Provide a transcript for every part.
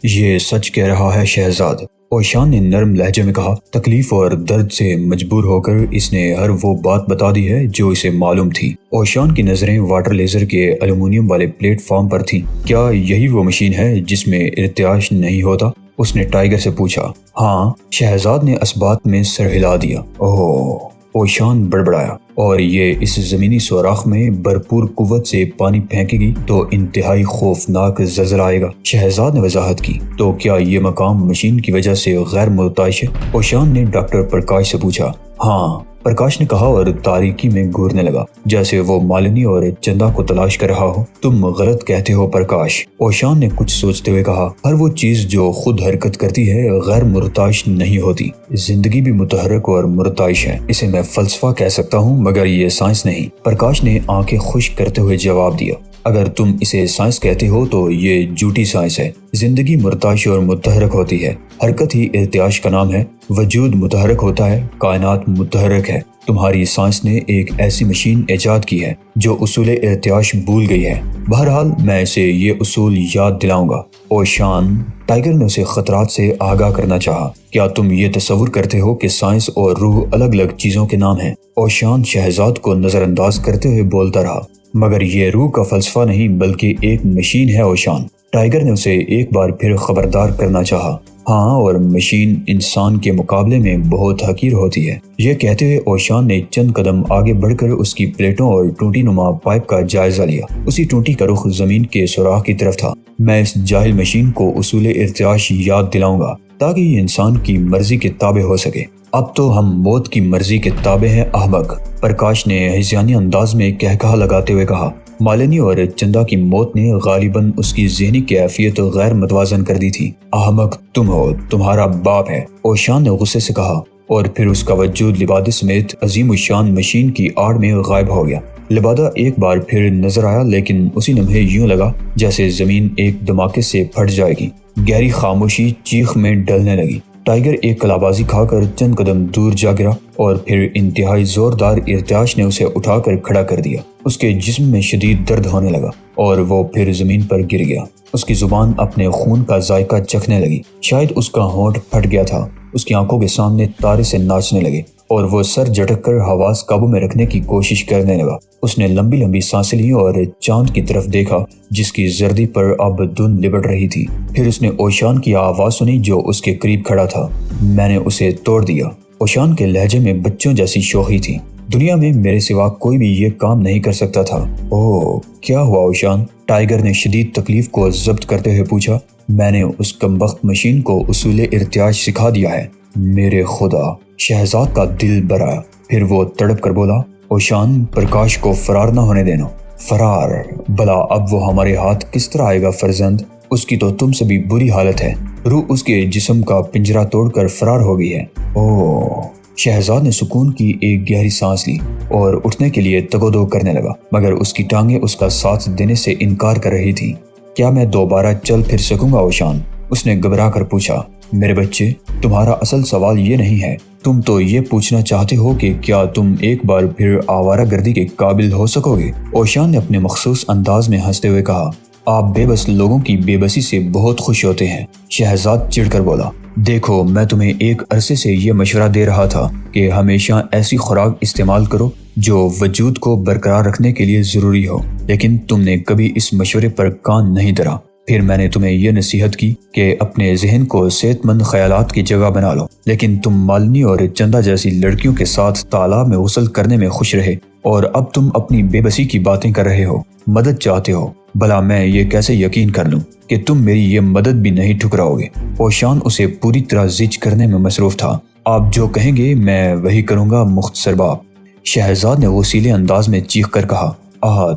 یہ سچ کہہ رہا ہے شہزاد، اوشان نے نرم لہجے میں کہا۔ تکلیف اور درد سے مجبور ہو کر اس نے ہر وہ بات بتا دی ہے جو اسے معلوم تھی۔ اوشان کی نظریں واٹر لیزر کے ایلومینیم والے پلیٹ فارم پر تھیں۔ کیا یہی وہ مشین ہے جس میں ارتعاش نہیں ہوتا؟ اس نے ٹائیگر سے پوچھا۔ ہاں، شہزاد نے اس بات میں سر ہلا دیا۔ اوہ، اوشان بڑبڑایا، اور یہ اس زمینی سوراخ میں بھرپور قوت سے پانی پھینکے گی تو انتہائی خوفناک زلزلہ آئے گا۔ شہزاد نے وضاحت کی۔ تو کیا یہ مقام مشین کی وجہ سے غیر مرتعش ہے؟ اوشان نے ڈاکٹر پرکاش سے پوچھا۔ ہاں، پرکاش نے کہا اور تاریکی میں گھورنے لگا جیسے وہ مالنی اور چندا کو تلاش کر رہا ہو۔ تم غلط کہتے ہو پرکاش، اوشان نے کچھ سوچتے ہوئے کہا۔ ہر وہ چیز جو خود حرکت کرتی ہے غیر مرتعش نہیں ہوتی۔ زندگی بھی متحرک اور مرتعش ہے۔ اسے میں فلسفہ کہہ سکتا ہوں مگر یہ سائنس نہیں، پرکاش نے آنکھیں خشک کرتے ہوئے جواب دیا۔ اگر تم اسے سائنس کہتے ہو تو یہ جھوٹی سائنس ہے۔ زندگی مرتعش اور متحرک ہوتی ہے، حرکت ہی ارتعاش کا نام ہے۔ وجود متحرک ہوتا ہے، کائنات متحرک ہے۔ تمہاری سائنس نے ایک ایسی مشین ایجاد کی ہے جو اصول ارتعاش بھول گئی ہے۔ بہرحال میں اسے یہ اصول یاد دلاؤں گا۔ اوشان، ٹائیگر نے اسے خطرات سے آگاہ کرنا چاہا۔ کیا تم یہ تصور کرتے ہو کہ سائنس اور روح الگ الگ چیزوں کے نام ہیں؟ اوشان شہزاد کو نظر انداز کرتے ہوئے بولتا رہا۔ مگر یہ روح کا فلسفہ نہیں بلکہ ایک مشین ہے اوشان۔ ٹائیگر نے اسے ایک بار پھر خبردار کرنا چاہا۔ ہاں، اور مشین انسان کے مقابلے میں بہت حقیر ہوتی ہے۔ یہ کہتے ہوئے اوشان نے چند قدم آگے بڑھ کر اس کی پلیٹوں اور ٹوٹی نما پائپ کا جائزہ لیا۔ اسی ٹوٹی کا رخ زمین کے سوراخ کی طرف تھا۔ میں اس جاہل مشین کو اصول ارتعاش یاد دلاؤں گا تاکہ یہ انسان کی مرضی کے تابع ہو سکے۔ اب تو ہم موت کی مرضی کے تابع ہیں احمق، پرکاش نے ہذیانی انداز میں کہا لگاتے ہوئے کہا۔ مالنی اور چندا کی موت نے غالباً اس کی ذہنی کیفیت غیر متوازن کر دی تھی۔ احمق تم ہو، تمہارا باپ ہے، اوشان نے غصے سے کہا، اور پھر اس کا وجود لبادہ سمیت عظیم الشان مشین کی آڑ میں غائب ہو گیا۔ لبادہ ایک بار پھر نظر آیا لیکن اسی لمحے یوں لگا جیسے زمین ایک دھماکے سے پھٹ جائے گی۔ گہری خاموشی چیخ میں ڈلنے لگی۔ ٹائیگر ایک کلابازی کھا کر چند قدم دور جا گرا اور پھر انتہائی زوردار ارتعاش نے اسے اٹھا کر کھڑا کر دیا۔ اس کے جسم میں شدید درد ہونے لگا اور وہ پھر زمین پر گر گیا۔ اس کی زبان اپنے خون کا ذائقہ چکھنے لگی۔ شاید اس کا ہونٹ پھٹ گیا تھا۔ اس کی آنکھوں کے سامنے تارے سے ناچنے لگے اور وہ سر جھٹک کر حواس قابو میں رکھنے کی کوشش کرنے لگا۔ اس نے لمبی لمبی سانسیں لیں اور چاند کی طرف دیکھا جس کی زردی پر اب دھند لپٹ رہی تھی۔ پھر اس نے اوشان کی آواز سنی جو اس کے قریب کھڑا تھا۔ میں نے اسے توڑ دیا۔ اوشان کے لہجے میں بچوں جیسی شوخی تھی۔ دنیا میں میرے سوا کوئی بھی یہ کام نہیں کر سکتا تھا۔ اوہ، کیا ہوا اوشان؟ ٹائیگر نے شدید تکلیف کو ضبط کرتے ہوئے پوچھا۔ میں نے اس کمبخت مشین کو اصول ارتعاش سکھا دیا ہے۔ میرے خدا، شہزاد کا دل بھر آیا۔ پھر وہ تڑپ کر بولا، اوشان، پرکاش کو فرار نہ ہونے دینا۔ فرار؟ بھلا اب وہ ہمارے ہاتھ کس طرح آئے گا فرزند؟ اس کی تو تم سے بھی بری حالت ہے۔ روح اس کے جسم کا پنجرہ توڑ کر فرار ہو گئی ہے۔ اوہ، شہزاد نے سکون کی ایک گہری سانس لی اور اٹھنے کے لیے تگ و دو کرنے لگا مگر اس کی ٹانگیں اس کا ساتھ دینے سے انکار کر رہی تھیں۔ کیا میں دوبارہ چل پھر سکوں گا اوشان؟ اس نے گھبرا کر پوچھا۔ میرے بچے، تمہارا اصل سوال یہ نہیں ہے۔ تم تو یہ پوچھنا چاہتے ہو کہ کیا تم ایک بار پھر آوارہ گردی کے قابل ہو سکو گے؟ اوشان نے اپنے مخصوص انداز میں ہنستے ہوئے کہا۔ آپ بے بس لوگوں کی بے بسی سے بہت خوش ہوتے ہیں، شہزاد چڑھ کر بولا۔ دیکھو، میں تمہیں ایک عرصے سے یہ مشورہ دے رہا تھا کہ ہمیشہ ایسی خوراک استعمال کرو جو وجود کو برقرار رکھنے کے لیے ضروری ہو، لیکن تم نے کبھی اس مشورے پر کان نہیں دھرا۔ پھر میں نے تمہیں یہ نصیحت کی کہ اپنے ذہن کو صحت مند خیالات کی جگہ بنا لو، لیکن تم مالنی اور چندا جیسی لڑکیوں کے ساتھ تالاب میں غسل کرنے میں خوش رہے اور اب تم اپنی بے بسی کی باتیں کر رہے ہو، مدد چاہتے ہو۔ بھلا میں یہ کیسے یقین کر لوں کہ تم میری یہ مدد بھی نہیں ٹھکراؤ گے؟ اوشان اسے پوری طرح زج کرنے میں مصروف تھا۔ آپ جو کہیں گے میں وہی کروں گا مختصر باپ، شہزاد نے غصیلے انداز میں چیخ کر کہا۔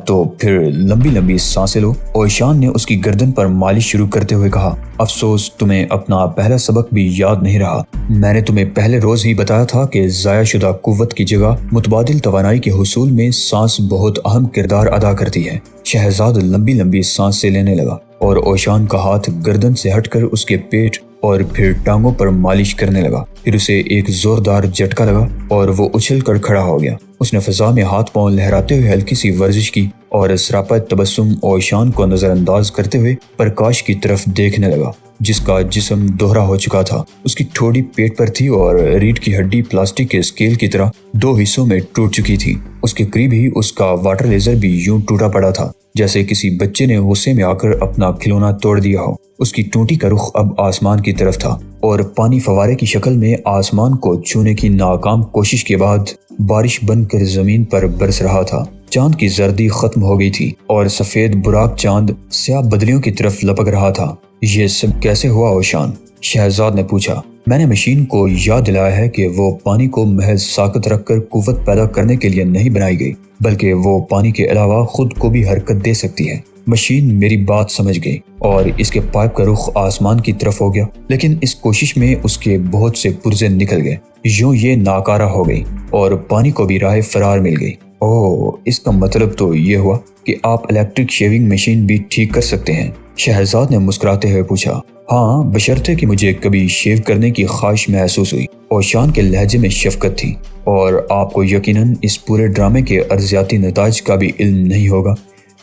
تو پھر لمبی لمبی سانسیں لو، اوشان نے اس کی گردن پر مالش شروع کرتے ہوئے کہا۔ افسوس تمہیں اپنا پہلا سبق بھی یاد نہیں رہا۔ میں نے تمہیں پہلے روز ہی بتایا تھا کہ ضائع شدہ قوت کی جگہ متبادل توانائی کے حصول میں سانس بہت اہم کردار ادا کرتی ہے۔ شہزاد لمبی لمبی سانسیں لینے لگا اور اوشان کا ہاتھ گردن سے ہٹ کر اس کے پیٹ اور پھر ٹانگوں پر مالش کرنے لگا۔ پھر اسے ایک زوردار جھٹکا لگا اور وہ اچھل کر کھڑا ہو گیا۔ اس نے فضا میں ہاتھ پاؤں لہراتے ہوئے ہلکی سی ورزش کی اور سراپا تبسم اوشان کو نظر انداز کرتے ہوئے پرکاش کی طرف دیکھنے لگا، جس کا جسم دوہرا ہو چکا تھا۔ اس کی ٹھوڑی پیٹ پر تھی اور ریڑھ کی ہڈی پلاسٹک کے اسکیل کی طرح 2 حصوں میں ٹوٹ چکی تھی۔ اس کے قریب ہی اس کا واٹر لیزر بھی یوں ٹوٹا پڑا تھا جیسے کسی بچے نے غصے میں آ کر اپنا کھلونا توڑ دیا ہو۔ اس کی ٹوٹی کا رخ اب آسمان کی طرف تھا اور پانی فوارے کی شکل میں آسمان کو چھونے کی ناکام کوشش کے بعد بارش بن کر زمین پر برس رہا تھا۔ چاند کی زردی ختم ہو گئی تھی اور سفید براق چاند سیاہ بدلیوں کی طرف لپک رہا تھا۔ یہ سب کیسے ہوا اوشان؟ شہزاد نے پوچھا۔ میں نے مشین کو یاد دلایا ہے کہ وہ پانی کو محض ساکت رکھ کر قوت پیدا کرنے کے لیے نہیں بنائی گئی، بلکہ وہ پانی کے علاوہ خود کو بھی حرکت دے سکتی ہے۔ مشین میری بات سمجھ گئی اور اس کے پائپ کا رخ آسمان کی طرف ہو گیا، لیکن اس کوشش میں اس کے بہت سے پرزے نکل گئے۔ یوں یہ ناکارہ ہو گئی اور پانی کو بھی راہ فرار مل گئی۔ اوہ، اس کا مطلب تو یہ ہوا کہ آپ الیکٹرک شیونگ مشین بھی ٹھیک کر سکتے ہیں؟ شہزاد نے مسکراتے ہوئے پوچھا۔ ہاں، بشرطے کہ مجھے کبھی شیو کرنے کی خواہش محسوس ہوئی۔ اوشان کے لہجے میں شفقت تھی۔ اور آپ کو یقیناً اس پورے ڈرامے کے ارضیاتی نتائج کا بھی علم نہیں ہوگا؟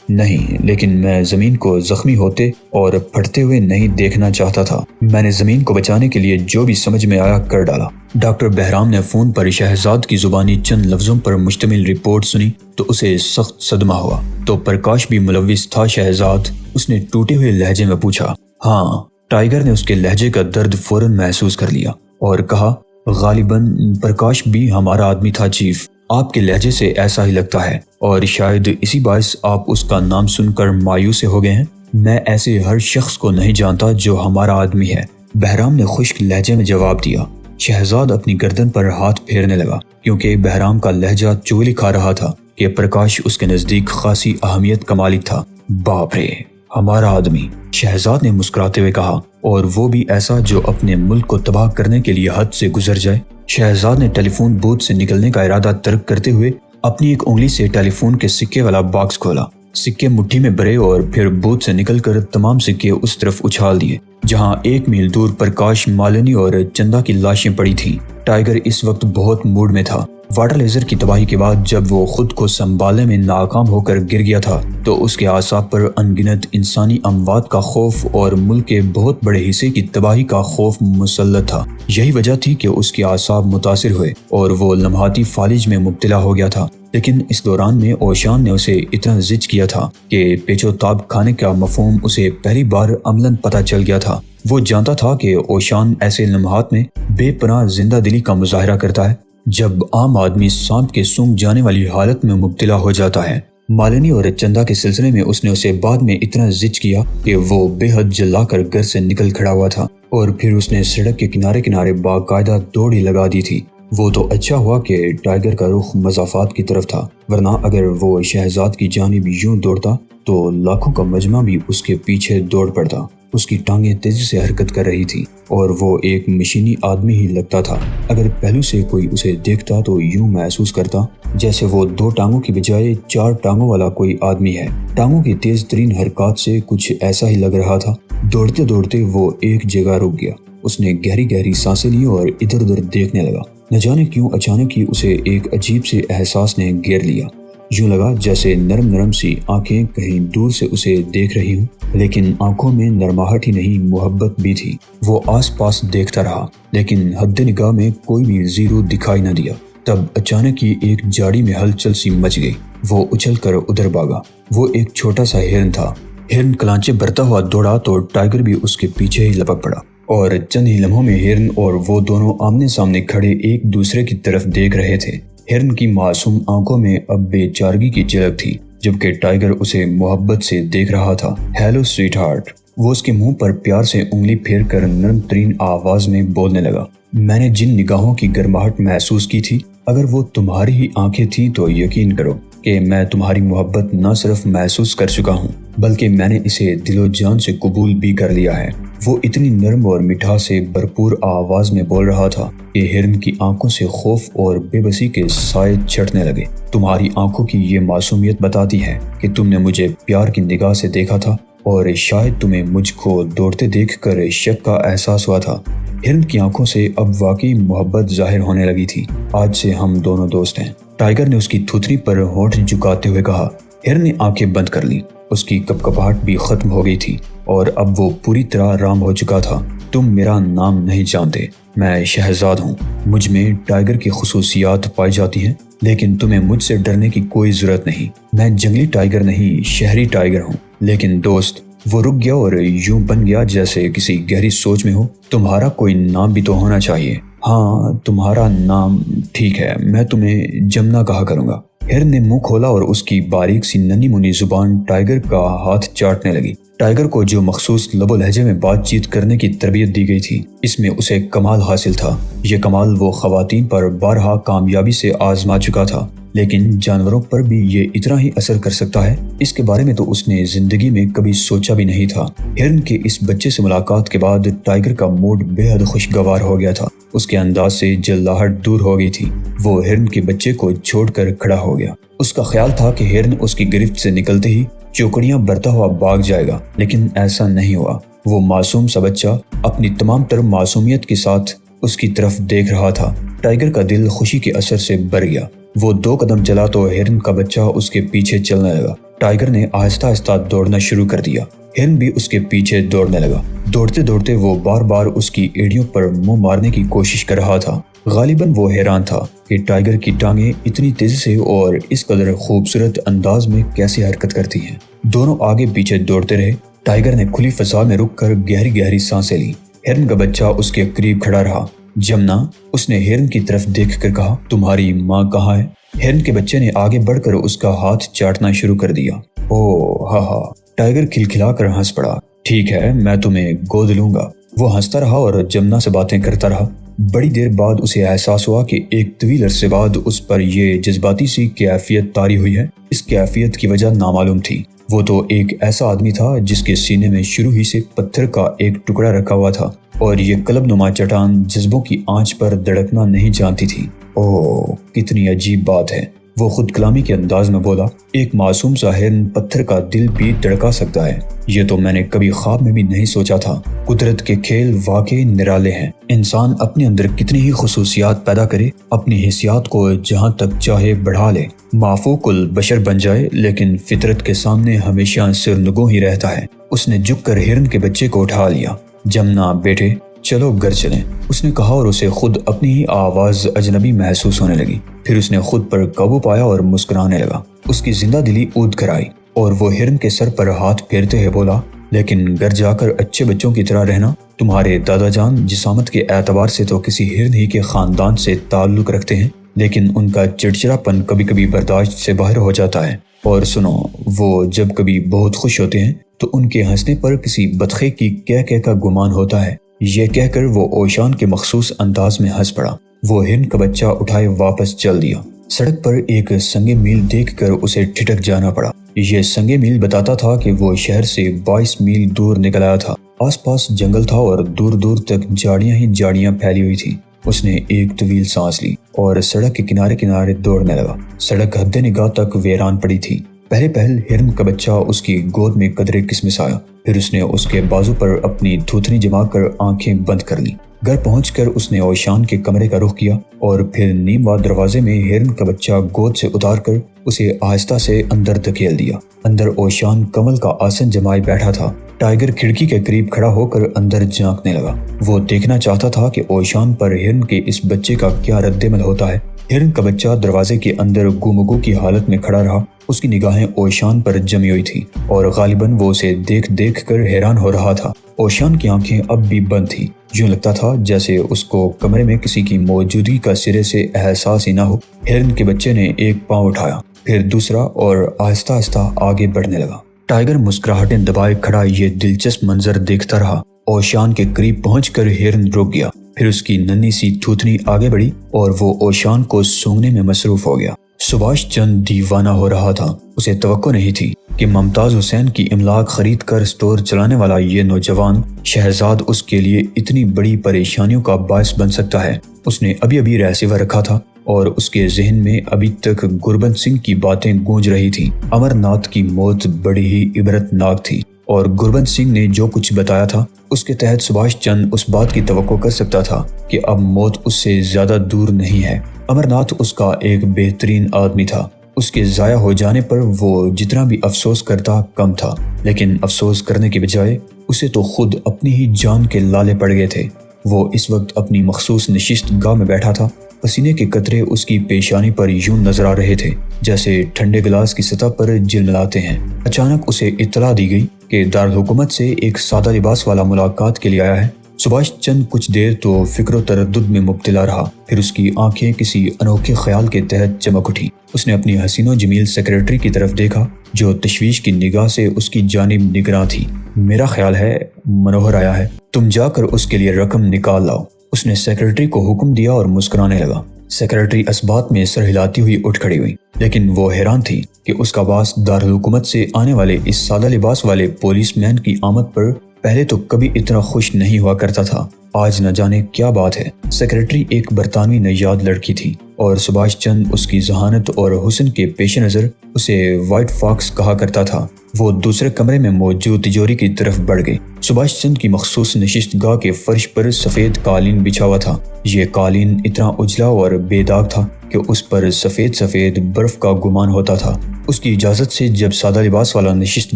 نہیں، لیکن میں زمین کو زخمی ہوتے اور پھٹتے ہوئے نہیں دیکھنا چاہتا تھا۔ میں نے زمین کو بچانے کے لیے جو بھی سمجھ میں آیا کر ڈالا۔ ڈاکٹر بہرام نے فون پر شہزاد کی زبانی چند لفظوں پر مشتمل رپورٹ سنی تو اسے سخت صدمہ ہوا۔ تو پرکاش بھی ملوث تھا شہزاد؟ اس نے ٹوٹے ہوئے لہجے میں پوچھا۔ ہاں، ٹائیگر نے اس کے لہجے کا درد فوراً محسوس کر لیا اور کہا، غالباً پرکاش بھی ہمارا آدمی تھا چیف۔ آپ کے لہجے سے ایسا ہی لگتا ہے اور شاید اسی باعث آپ اس کا نام سن کر مایوس ہو گئے ہیں۔ میں ایسے ہر شخص کو نہیں جانتا جو ہمارا آدمی ہے، بہرام نے خشک لہجے میں جواب دیا۔ شہزاد اپنی گردن پر ہاتھ پھیرنے لگا کیونکہ بہرام کا لہجہ چغلی کھا رہا تھا کہ پرکاش اس کے نزدیک خاصی اہمیت کا مالک تھا۔ باپ رے، ہمارا آدمی، شہزاد نے مسکراتے ہوئے کہا، اور وہ بھی ایسا جو اپنے ملک کو تباہ کرنے کے لیے حد سے گزر جائے۔ شہزاد نے ٹیلی فون بوتھ سے نکلنے کا ارادہ ترک کرتے ہوئے اپنی ایک انگلی سے ٹیلی فون کے سکے والا باکس کھولا، سکے مٹھی میں بھرے اور پھر بوتھ سے نکل کر تمام سکے اس طرف اچھال دیے جہاں 1 میل دور پرکاش، مالنی اور چندا کی لاشیں پڑی تھیں۔ ٹائیگر اس وقت بہت موڈ میں تھا۔ واٹر لیزر کی تباہی کے بعد جب وہ خود کو سنبھالنے میں ناکام ہو کر گر گیا تھا تو اس کے اعصاب پر انگنت انسانی اموات کا خوف اور ملک کے بہت بڑے حصے کی تباہی کا خوف مسلط تھا۔ یہی وجہ تھی کہ اس کے اعصاب متاثر ہوئے اور وہ لمحاتی فالج میں مبتلا ہو گیا تھا۔ لیکن اس دوران میں اوشان نے اسے اتنا زج کیا تھا کہ پیچ و تاب کھانے کا مفہوم اسے پہلی بار عملاً پتہ چل گیا تھا۔ وہ جانتا تھا کہ اوشان ایسے لمحات میں بے پناہ زندہ دلی کا مظاہرہ کرتا ہے جب عام آدمی سانپ کے سونگھ جانے والی حالت میں مبتلا ہو جاتا ہے۔ مالنی اور چندا کے سلسلے میں اس نے اسے بعد میں اتنا زج کیا کہ وہ بے حد جلا کر گھر سے نکل کھڑا ہوا تھا اور پھر اس نے سڑک کے کنارے کنارے باقاعدہ دوڑ ہی لگا دی تھی۔ وہ تو اچھا ہوا کہ ٹائیگر کا رخ مضافات کی طرف تھا، ورنہ اگر وہ شہزاد کی جانب یوں دوڑتا تو لاکھوں کا مجمع بھی اس کے پیچھے دوڑ پڑتا۔ اس کی ٹانگیں تیزی سے حرکت کر رہی تھی اور وہ ایک مشینی آدمی ہی لگتا تھا۔ اگر پہلو سے کوئی اسے دیکھتا تو یوں محسوس کرتا جیسے وہ 2 ٹانگوں کی بجائے 4 ٹانگوں والا کوئی آدمی ہے۔ ٹانگوں کی تیز ترین حرکات سے کچھ ایسا ہی لگ رہا تھا۔ دوڑتے دوڑتے وہ ایک جگہ رک گیا۔ اس نے گہری گہری سانسیں لی اور ادھر ادھر دیکھنے لگا۔ نہ جانے کیوں اچانک ہی اسے ایک عجیب سے احساس نے گھیر لیا۔ یوں لگا جیسے نرم نرم سی آنکھیں کہیں دور سے اسے دیکھ رہی ہوں، لیکن آنکھوں میں نرماہٹ ہی نہیں، محبت بھی تھی۔ وہ آس پاس دیکھتا رہا لیکن حد نگاہ میں کوئی بھی زیرو دکھائی نہ دیا۔ تب اچانک ہی ایک جاڑی میں ہلچل سی مچ گئی۔ وہ اچھل کر ادھر بھاگا۔ وہ ایک چھوٹا سا ہرن تھا۔ ہرن کلانچے بھرتا ہوا دوڑا تو ٹائیگر بھی اس کے پیچھے ہی لپک پڑا اور چند ہی لمحوں میں ہرن اور وہ دونوں آمنے سامنے کھڑے ایک دوسرے کی طرف دیکھ رہے تھے۔ ہرن کی معصوم آنکھوں میں اب بے چارگی کی جھلک تھی جبکہ ٹائیگر اسے محبت سے دیکھ رہا تھا۔ ہیلو سویٹ ہارٹ، وہ اس کے منہ پر پیار سے انگلی پھیر کر نرم ترین آواز میں بولنے لگا۔ میں نے جن نگاہوں کی گرماہٹ محسوس کی تھی، اگر وہ تمہاری ہی آنکھیں تھیں تو یقین کرو کہ میں تمہاری محبت نہ صرف محسوس کر چکا ہوں بلکہ میں نے اسے دل و جان سے قبول بھی کر لیا ہے۔ وہ اتنی نرم اور مٹھاس سے بھرپور آواز میں بول رہا تھا کہ ہرن کی آنکھوں سے خوف اور بے بسی کے سائے چھٹنے لگے۔ تمہاری آنکھوں کی یہ معصومیت بتاتی ہے کہ تم نے مجھے پیار کی نگاہ سے دیکھا تھا اور شاید تمہیں مجھ کو دوڑتے دیکھ کر شک کا احساس ہوا تھا۔ ہرن کی آنکھوں سے اب واقعی محبت ظاہر ہونے لگی تھی۔ آج سے ہم دونوں دوست ہیں۔ ٹائیگر نے اس کی تھوتنی پر ہونٹ جھکاتے ہوئے کہا۔ ہرن نے آنکھیں بند کر لی۔ اس کی کپکپاہٹ بھی ختم ہو گئی تھی اور اب وہ پوری طرح آرام ہو چکا تھا۔ تم میرا نام نہیں جانتے، میں شہزاد ہوں۔ مجھ میں ٹائیگر کی خصوصیات پائی جاتی ہیں، لیکن تمہیں مجھ سے ڈرنے کی کوئی ضرورت نہیں۔ میں جنگلی ٹائیگر نہیں، شہری ٹائیگر ہوں۔ لیکن دوست، وہ رک گیا اور یوں بن گیا جیسے کسی گہری سوچ میں ہو۔ تمہارا کوئی نام بھی تو ہونا چاہیے۔ ہاں، تمہارا نام ٹھیک ہے، میں تمہیں جمنا کہا کروں گا۔ ہرن نے منہ کھولا اور اس کی باریک سی ننھی منی زبان ٹائیگر کا ہاتھ چاٹنے لگی۔ ٹائیگر کو جو مخصوص لب و لہجے میں بات چیت کرنے کی تربیت دی گئی تھی، اس میں اسے کمال حاصل تھا۔ یہ کمال وہ خواتین پر بارہا کامیابی سے آزما چکا تھا، لیکن جانوروں پر بھی یہ اتنا ہی اثر کر سکتا ہے، اس کے بارے میں تو اس نے زندگی میں کبھی سوچا بھی نہیں تھا۔ ہرن کے اس بچے سے ملاقات کے بعد ٹائیگر کا موڈ بے حد خوشگوار ہو گیا تھا۔ اس کے انداز سے جلاہٹ دور ہو گئی تھی۔ وہ ہرن کے بچے کو چھوڑ کر کھڑا ہو گیا۔ اس کا خیال تھا کہ ہرن اس کی گرفت سے نکلتے ہی چوکڑیاں برتا ہوا بھاگ جائے گا، لیکن ایسا نہیں ہوا۔ وہ معصوم سا بچہ اپنی تمام تر معصومیت کے ساتھ اس کی طرف دیکھ رہا تھا۔ ٹائیگر کا دل خوشی کے اثر سے بھر گیا۔ وہ 2 قدم چلا تو ہرن کا بچہ اس کے پیچھے چلنے لگا۔ ٹائیگر نے آہستہ آہستہ دوڑنا شروع کر دیا۔ ہرن بھی اس کے پیچھے دوڑنے لگا۔ دوڑتے دوڑتے وہ بار بار اس کی ایڑیوں پر منہ مارنے کی کوشش کر رہا تھا۔ غالباً وہ حیران تھا کہ ٹائیگر کی ٹانگیں اتنی تیزی سے اور اس قدر خوبصورت انداز میں کیسے حرکت کرتی ہیں۔ دونوں آگے پیچھے دوڑتے رہے۔ ٹائیگر نے کھلی فضا میں رک کر گہری گہری سانسیں لی۔ ہرن کا بچہ اس کے قریب کھڑا رہا۔ جمنا، اس نے ہرن کی طرف دیکھ کر کہا، تمہاری ماں کہاں ہے؟ ہرن کے بچے نے آگے بڑھ کر اس کا ہاتھ چاٹنا شروع کر دیا۔ اوہ ہاں ہاں، ٹائیگر کھلکھلا کر ہنس پڑا۔ ٹھیک ہے، میں تمہیں گود لوں گا۔ وہ ہنستا رہا اور جمنا سے باتیں کرتا رہا۔ بڑی دیر بعد اسے احساس ہوا کہ ایک طویل عرصے بعد اس پر یہ جذباتی سی کیفیت طاری ہوئی ہے۔ اس کیفیت کی وجہ نامعلوم تھی۔ وہ تو ایک ایسا آدمی تھا جس کے سینے میں شروع ہی سے پتھر کا ایک ٹکڑا رکھا ہوا تھا، اور یہ قلب نما چٹان جذبوں کی آنچ پر دھڑکنا نہیں جانتی تھی۔ اوہ، کتنی عجیب بات ہے، وہ خود کلامی کے انداز میں بولا۔ ایک معصوم سا ہرن پتھر کا دل بھی دھڑکا سکتا ہے، یہ تو میں نے کبھی خواب میں بھی نہیں سوچا تھا۔ قدرت کے کھیل واقعی نرالے ہیں۔ انسان اپنے اندر کتنی ہی خصوصیات پیدا کرے، اپنی حیثیات کو جہاں تک چاہے بڑھا لے، معفوق البشر بن جائے، لیکن فطرت کے سامنے ہمیشہ سرنگوں ہی رہتا ہے۔ اس نے جھک کر ہرن کے بچے کو اٹھا لیا۔ جمنا بیٹے، چلو گھر چلیں، اس نے کہا، اور اسے خود اپنی ہی آواز اجنبی محسوس ہونے لگی۔ پھر اس نے خود پر قابو پایا اور مسکرانے لگا۔ اس کی زندہ دلی اود کر آئی اور وہ ہرن کے سر پر ہاتھ پھیرتے ہوئے بولا، لیکن گھر جا کر اچھے بچوں کی طرح رہنا۔ تمہارے دادا جان جسامت کے اعتبار سے تو کسی ہرن ہی کے خاندان سے تعلق رکھتے ہیں، لیکن ان کا چڑچڑاپن کبھی کبھی برداشت سے باہر ہو جاتا ہے۔ اور سنو، وہ جب کبھی بہت خوش ہوتے ہیں تو ان کے ہنسنے پر کسی بدخے کی کہہ کا گمان ہوتا ہے۔ یہ کہہ کر وہ اوشان کے مخصوص انداز میں ہنس پڑا۔ وہ ہرن کا بچہ اٹھائے واپس چل دیا۔ سڑک پر ایک سنگ میل دیکھ کر اسے ٹھٹک جانا پڑا۔ یہ سنگ میل بتاتا تھا کہ وہ شہر سے 22 میل دور نکل آیا تھا۔ آس پاس جنگل تھا اور دور دور تک جھاڑیاں ہی جھاڑیاں پھیلی ہوئی تھی۔ اس نے ایک طویل سانس لی اور سڑک کے کنارے کنارے دوڑنے لگا۔ سڑک حد نگاہ تک ویران پڑی تھی۔ پہل ہرن کا بچہ اس کی گود میں قدرے کسمس آیا۔ پھر اس نے اس کے بازو پر اپنی دھوتنی جما کر آنکھیں بند کر لی۔ گھر پہنچ کر اس نے اوشان کے کمرے کا رخ کیا اور پھر نیم واد دروازے میں ہرن کا بچہ گود سے اتار کر اسے آہستہ سے اندر دھکیل دیا۔ اندر اوشان کمل کا آسن جمائے بیٹھا تھا۔ ٹائیگر کھڑکی کے قریب کھڑا ہو کر اندر جھانکنے لگا۔ وہ دیکھنا چاہتا تھا کہ اوشان پر ہرن کے اس بچے کا کیا رد عمل ہوتا ہے۔ ہرن کا بچہ دروازے کے اندر گومگو کی حالت میں کھڑا رہا۔ اس کی نگاہیں اوشان پر جمی ہوئی تھی اور غالباً وہ اسے دیکھ کر حیران ہو رہا تھا۔ اوشان کی آنکھیں اب بھی بند تھیں۔ یوں لگتا تھا جیسے اس کو کمرے میں کسی کی موجودگی کا سرے سے احساس ہی نہ ہو۔ ہرن کے بچے نے ایک پاؤں اٹھایا، پھر دوسرا، اور آہستہ آہستہ آگے بڑھنے لگا۔ ٹائیگر مسکراہٹیں دبائے کھڑا یہ دلچسپ منظر دیکھتا رہا۔ اوشان کے قریب پہنچ کر ہرن رک گیا۔ پھر اس کی ننھی سی تھوتنی آگے بڑھی اور وہ اوشان کو سونگنے میں مصروف ہو گیا۔ سبھاش چند دیوانہ ہو رہا تھا۔ اسے توقع نہیں تھی کہ ممتاز حسین کی املاک خرید کر سٹور چلانے والا یہ نوجوان شہزاد اس کے لیے اتنی بڑی پریشانیوں کا باعث بن سکتا ہے۔ اس نے ابھی ریسیور رکھا تھا اور اس کے ذہن میں ابھی تک گربن سنگھ کی باتیں گونج رہی تھیں۔ امر ناتھ کی موت بڑی ہی عبرت ناک تھی اور گربن سنگھ نے جو کچھ بتایا تھا اس کے تحت سبھاش چند اس بات کی توقع کر سکتا تھا کہ اب موت اس سے زیادہ دور نہیں ہے۔ امر ناتھ اس کا ایک بہترین آدمی تھا۔ اس کے ضائع ہو جانے پر وہ جتنا بھی افسوس کرتا کم تھا، لیکن افسوس کرنے کے بجائے اسے تو خود اپنی ہی جان کے لالے پڑ گئے تھے۔ وہ اس وقت اپنی مخصوص نشست گاہ میں بیٹھا تھا۔ پسینے کے قطرے اس کی پیشانی پر یوں نظر آ رہے تھے جیسے ٹھنڈے گلاس کی سطح پر جلملاتے ہیں۔ اچانک اسے اطلاع دی گئی کہ دارالحکومت سے ایک سادہ لباس والا ملاقات کے لیے آیا ہے۔ سبھاش چند کچھ دیر تو فکر و تردد میں مبتلا رہا، پھر اس کی آنکھیں کسی انوکھے خیال کے تحت چمک اٹھی۔ اس نے اپنی حسین و جمیل سیکریٹری کی طرف دیکھا جو تشویش کی نگاہ سے اس کی جانب نگراں تھی۔ میرا خیال ہے منوہر آیا ہے، تم جا کر اس کے لیے رقم نکال لاؤ، اس نے سیکریٹری کو حکم دیا اور مسکرانے لگا۔ سیکریٹری اسبات میں سر ہلاتی ہوئی اٹھ کھڑی ہوئی، لیکن وہ حیران تھی کہ اس کا باس دارالحکومت سے آنے والے اس سادہ لباس والے پولیس مین کی آمد پر پہلے تو کبھی اتنا خوش نہیں ہوا کرتا تھا۔ آج نہ جانے کیا بات ہے۔ سیکریٹری ایک برطانوی نژاد لڑکی تھی اور سبھاش چند اس کی ذہانت اور حسن کے پیش نظر اسے وائٹ فاکس کہا کرتا تھا۔ وہ دوسرے کمرے میں موجود تجوری کی طرف بڑھ گئی۔ سبھاش چند کی مخصوص نشست گاہ کے فرش پر سفید قالین بچھا ہوا تھا۔ یہ قالین اتنا اجلا اور بے داغ تھا کہ اس پر سفید سفید برف کا گمان ہوتا تھا۔ اس کی اجازت سے جب سادہ لباس والا نشست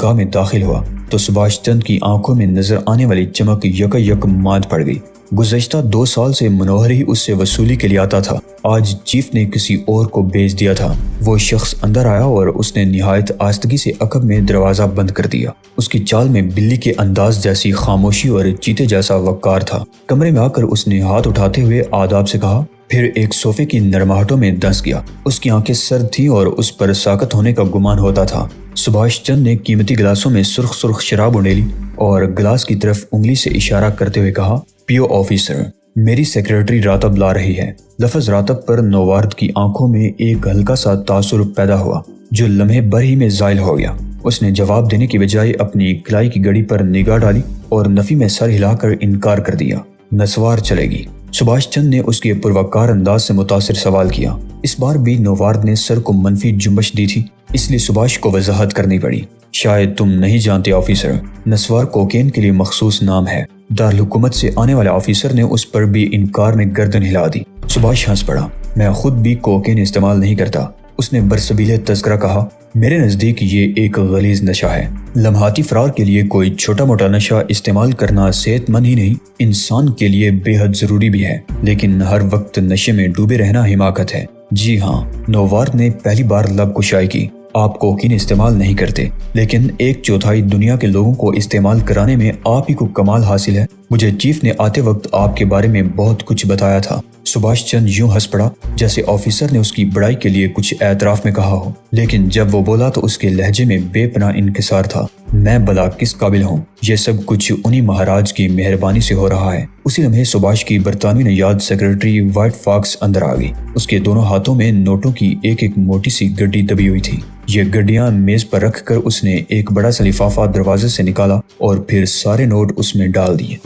گاہ میں داخل ہوا تو سبھاش چند کی آنکھوں میں نظر آنے والی چمک یک یک ماند پڑ گئی۔ گزشتہ 2 سال سے منوہر ہی اس سے وصولی کے لیے آتا تھا، آج چیف نے کسی اور کو بھیج دیا تھا۔ وہ شخص اندر آیا اور اس نے نہایت آہستگی سے عقب میں دروازہ بند کر دیا۔ اس کی چال میں بلی کے انداز جیسی خاموشی اور چیتے جیسا وقار تھا۔ کمرے میں آ کر اس نے ہاتھ اٹھاتے ہوئے آداب سے کہا، پھر ایک صوفے کی نرماہٹوں میں دھنس گیا۔ اس کی آنکھیں سرد تھیں اور اس پر ساکت ہونے کا گمان ہوتا تھا۔ سبھاش چند نے قیمتی گلاسوں میں سرخ سرخ شراب انڈیلی اور گلاس کی طرف انگلی سے اشارہ کرتے ہوئے کہا، پیو آفیسر، میری سیکریٹری راتب لا رہی ہے۔ لفظ راتب پر نوارد کی آنکھوں میں ایک ہلکا سا تاثر پیدا ہوا جو لمحے بھر ہی میں زائل ہو گیا۔ اس نے جواب دینے کی بجائے اپنی کلائی کی گھڑی پر نگاہ ڈالی اور نفی میں سر ہلا کر انکار کر دیا، نسوار چلے گی۔ سبھاش چند نے اس کے پروقار انداز سے متاثر سوال کیا۔ اس بار بھی نوارد نے سر کو منفی جنبش دی تھی، اس لیے سبھاش کو وضاحت کرنی پڑی۔ شاید تم نہیں جانتے آفیسر، نسوار کوکین کے لیے مخصوص نام ہے۔ دارالحکومت سے آنے والے آفیسر نے اس پر بھی انکار میں گردن ہلا دی۔ سبھاش ہنس پڑا، میں خود بھی کوکین استعمال نہیں کرتا، اس نے برسبیلے تذکرہ کہا۔ میرے نزدیک یہ ایک غلیظ نشہ ہے۔ لمحاتی فرار کے لیے کوئی چھوٹا موٹا نشہ استعمال کرنا صحت مند ہی نہیں، انسان کے لیے بے حد ضروری بھی ہے، لیکن ہر وقت نشے میں ڈوبے رہنا حماقت ہے۔ جی ہاں، نوارد نے پہلی بار لب کشائی کی۔ آپ کوکین استعمال نہیں کرتے، لیکن 1/4 دنیا کے لوگوں کو استعمال کرانے میں آپ ہی کو کمال حاصل ہے۔ مجھے چیف نے آتے وقت آپ کے بارے میں بہت کچھ بتایا تھا۔ سبھاش چند یوں ہنس پڑا جیسے آفیسر نے اس کی بڑائی کے لیے کچھ اعتراف میں کہا ہو، لیکن جب وہ بولا تو اس کے لہجے میں بے پناہ انکسار تھا۔ میں بلا کس قابل ہوں، یہ سب کچھ انہی مہاراج کی مہربانی سے ہو رہا ہے۔ اسی لمحے سبھاش کی برطانوی نژاد سیکریٹری وائٹ فاکس اندر آ گئی۔ اس کے دونوں ہاتھوں میں نوٹوں کی ایک ایک موٹی سی گڈی دبی ہوئی تھی۔ یہ گڈیاں میز پر رکھ کر اس نے ایک بڑا سا لفافہ دروازے سے نکالا اور پھر سارے نوٹ اس میں ڈال دیے۔